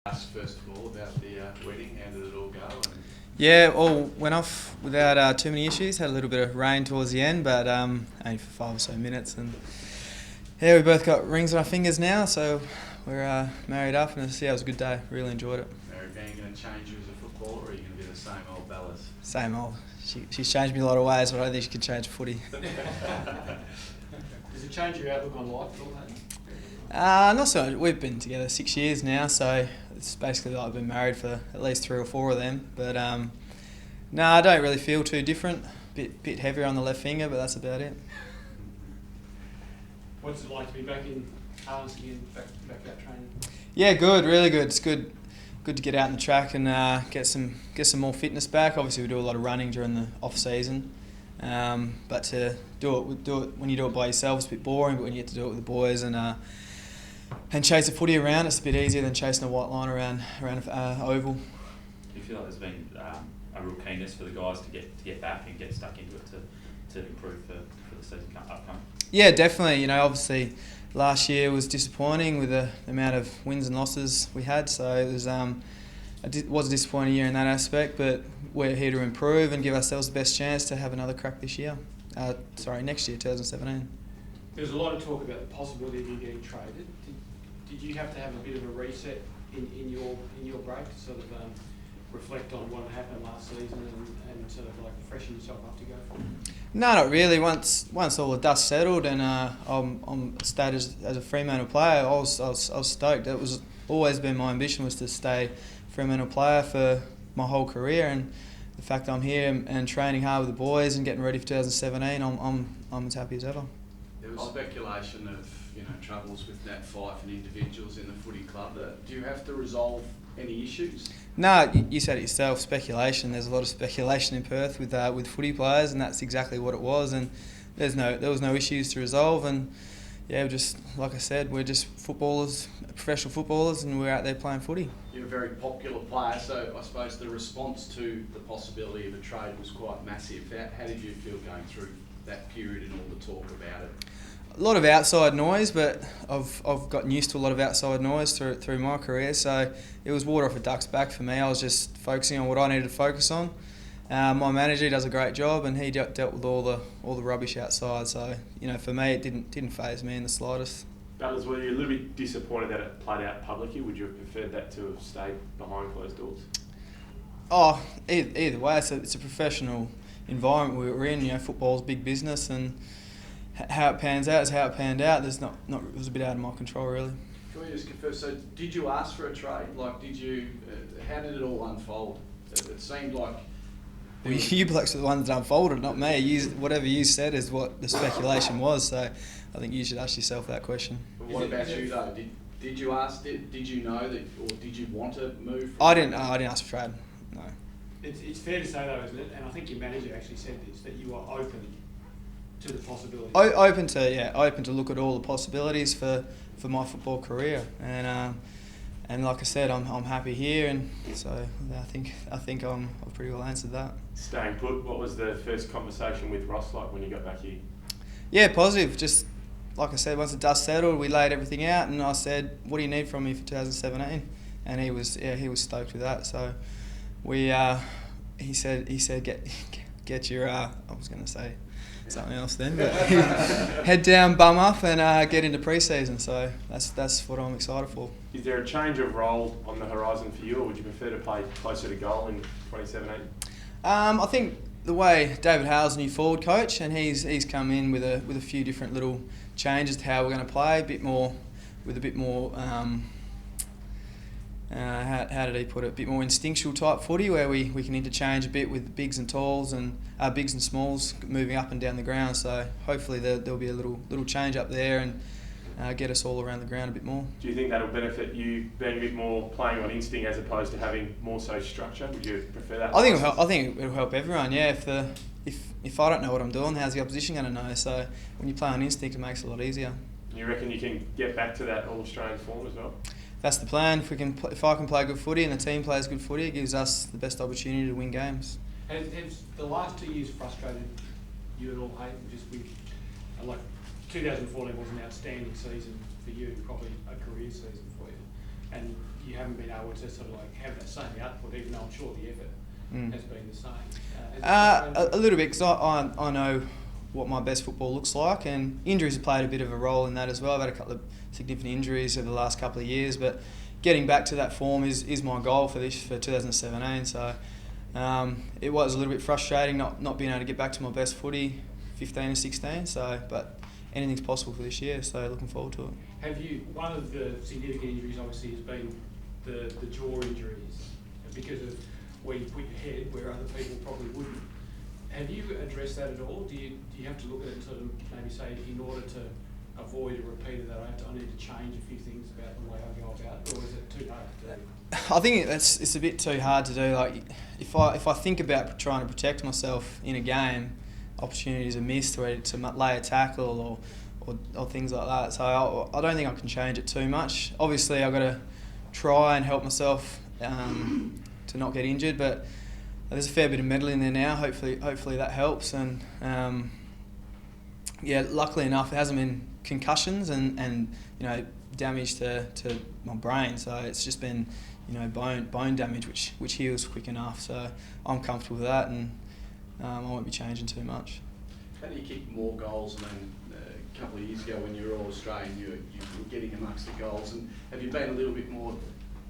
Ask first of all about the wedding. How did it all go? Yeah, all went off without too many issues. Had a little bit of rain towards the end, but only for 5 or so minutes. And yeah, we both got rings on our fingers now, so we're married up, and it was a good day. Really enjoyed it. Mary, are you going to change you as a footballer, or are you going to be the same old Ballas? Same old. She's changed me a lot of ways, but I don't think she can change footy. Does it change your outlook on life at all, Hayden? Not so much. We've been together 6 years now, so it's basically like I've been married for at least 3 or 4 of them. But no, I don't really feel too different. Bit heavier on the left finger, but that's about it. What's it like to be back in harness again, back out training? Yeah, good, really good. It's good to get out on the track and get some more fitness back. Obviously, we do a lot of running during the off season, but to do it when you do it by yourself, it's a bit boring. But when you get to do it with the boys and chase a footy around, it's a bit easier than chasing a white line around an oval. Do you feel like there's been a real keenness for the guys to get back and get stuck into it to improve for the season upcoming? Yeah, definitely. Obviously, last year was disappointing with the amount of wins and losses we had. So it was a disappointing year in that aspect. But we're here to improve and give ourselves the best chance to have another crack this year. Next year, 2017. There's a lot of talk about the possibility of you getting traded. Did you have to have a bit of a reset in your break to sort of reflect on what had happened last season and sort of like freshen yourself up to go for it? No, not really. Once all the dust settled and I'm stayed as a Fremantle player, I was stoked. That was always been my ambition, was to stay Fremantle player for my whole career, and the fact that I'm here and training hard with the boys and getting ready for 2017, I'm as happy as ever. There was speculation of troubles with Nat Fyfe and individuals in the footy club. Do you have to resolve any issues? No, you said it yourself. Speculation. There's a lot of speculation in Perth with footy players, and that's exactly what it was. And there was no issues to resolve. And yeah, just like I said, we're just footballers, professional footballers, and we're out there playing footy. You're a very popular player, so I suppose the response to the possibility of a trade was quite massive. How did you feel going through that period and all the talk about it? A lot of outside noise, but I've gotten used to a lot of outside noise through my career, so it was water off a duck's back for me. I was just focusing on what I needed to focus on. My manager does a great job, and he dealt with all the rubbish outside. So for me, it didn't faze me in the slightest. Ballas, were you a little bit disappointed that it played out publicly? Would you have preferred that to have stayed behind closed doors? Oh, either way, it's a professional environment we're in. Football's big business, and how it pans out is how it panned out. It was a bit out of my control, really. Can we just confirm? So, did you ask for a trade? Like, did you? How did it all unfold? It seemed like. Well, you blokes are the ones that unfolded, not me. Whatever you said is what the speculation was. So, I think you should ask yourself that question. But what about you though? Did you ask? Did you know that, or did you want to move? I didn't ask for trade. No. It's fair to say though, isn't it? And I think your manager actually said this, that you are open to the possibility. Open to look at all the possibilities for my football career, and like I said, I'm happy here, and so I think I've pretty well answered that. Staying put, what was the first conversation with Ross like when you got back here? Yeah, positive. Just like I said, once the dust settled, we laid everything out, and I said, "What do you need from me for 2017?" And he was stoked with that. So he said get your I was going to say something else then, but head down, bum up, and get into pre-season. So that's what I'm excited for. Is there a change of role on the horizon for you, or would you prefer to play closer to goal in 2017? I think the way David Hale's new forward coach, and he's come in with a few different little changes to how we're going to play, a bit more. How did he put it? A bit more instinctual type footy, where we can interchange a bit with bigs and talls and bigs and smalls moving up and down the ground. So hopefully there'll be a little change up there and get us all around the ground a bit more. Do you think that'll benefit you being a bit more playing on instinct as opposed to having more so structure? Would you prefer that? I think it'll help everyone. Yeah, if I don't know what I'm doing, how's the opposition going to know? So when you play on instinct, it makes it a lot easier. You reckon you can get back to that All-Australian form as well? That's the plan. If I can play good footy and the team plays good footy, it gives us the best opportunity to win games. Has the last 2 years frustrated you at all, Hayden? Just with 2014 was an outstanding season for you, probably a career season for you, and you haven't been able to sort of like have that same output, even though I'm sure the effort has been the same. A little bit, because I know what my best football looks like, and injuries have played a bit of a role in that as well. I've had a couple of significant injuries over the last couple of years, but getting back to that form is my goal for 2017. So it was a little bit frustrating not being able to get back to my best footy 15 and 16. So, but anything's possible for this year. So looking forward to it. Have you? One of the significant injuries obviously has been the jaw injuries because of where you put your head where other people probably wouldn't. Have you addressed that at all? Do you have to look at it and sort of maybe say, in order to avoid a repeat of that, I need to change a few things about the way I go about it, or is it too hard to do? I think it's a bit too hard to do. Like if I think about trying to protect myself in a game, opportunities are missed to lay a tackle or things like that. So I don't think I can change it too much. Obviously, I've got to try and help myself to not get injured, but there's a fair bit of metal in there now. Hopefully that helps. And yeah, luckily enough, it hasn't been concussions and damage to my brain. So it's just been bone damage, which heals quick enough. So I'm comfortable with that, and I won't be changing too much. How do you kick more goals? I mean, a couple of years ago when you were All-Australian, you were getting amongst the goals. And have you been a little bit more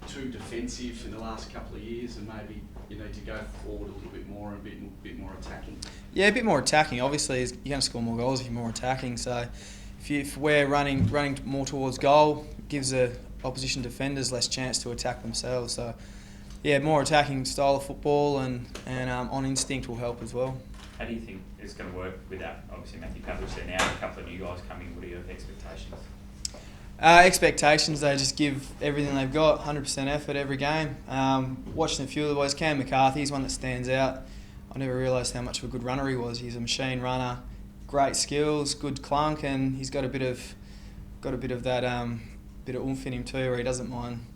too defensive in the last couple of years, and maybe you need to go forward a little bit more and a bit more attacking? Yeah, a bit more attacking. Obviously, you're going to score more goals if you're more attacking. So if we're running more towards goal, it gives the opposition defenders less chance to attack themselves. So yeah, more attacking style of football and on instinct will help as well. How do you think it's going to work with that? Obviously, Matthew Pavlich there now, a couple of new guys coming. What are your expectations? Expectations, they just give everything they've got, 100% effort every game. Watching a few of the boys, Cam McCarthy's one that stands out. I never realised how much of a good runner he was. He's a machine runner, great skills, good clunk, and he's got a bit of that bit of oomph in him too, where he doesn't mind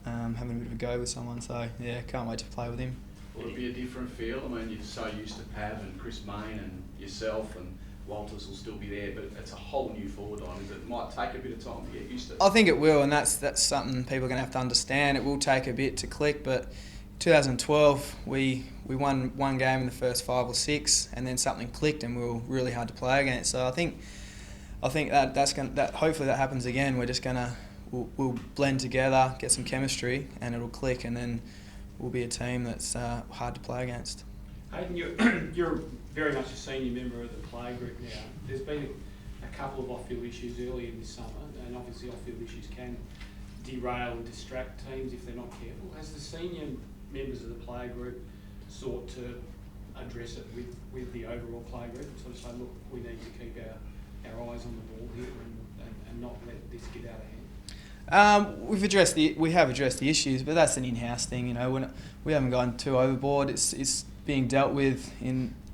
having a bit of a go with someone. So yeah, can't wait to play with him. Will it be a different feel? I mean, you're so used to Pav and Chris Mayne and yourself, and Walters will still be there, but it's a whole new forward line. It might take a bit of time to get used to. I think it will, and that's something people are going to have to understand. It will take a bit to click, but 2012 we won one game in the first 5 or 6, and then something clicked, and we were really hard to play against. So I think that hopefully that happens again. We're just we'll blend together, get some chemistry, and it'll click, and then we'll be a team that's hard to play against. Hayden, you're very much a senior member of the play group now. There's been a couple of off-field issues earlier this summer, and obviously off-field issues can derail and distract teams if they're not careful. Has the senior members of the play group sought to address it with the overall play group and sort of say, look, we need to keep our eyes on the ball here and not let this get out of hand? We have addressed the issues, but that's an in-house thing. We haven't gone too overboard. It's being dealt with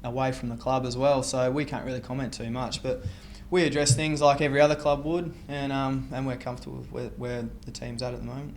away from the club as well, so we can't really comment too much. But we address things like every other club would, and we're comfortable with where the team's at the moment.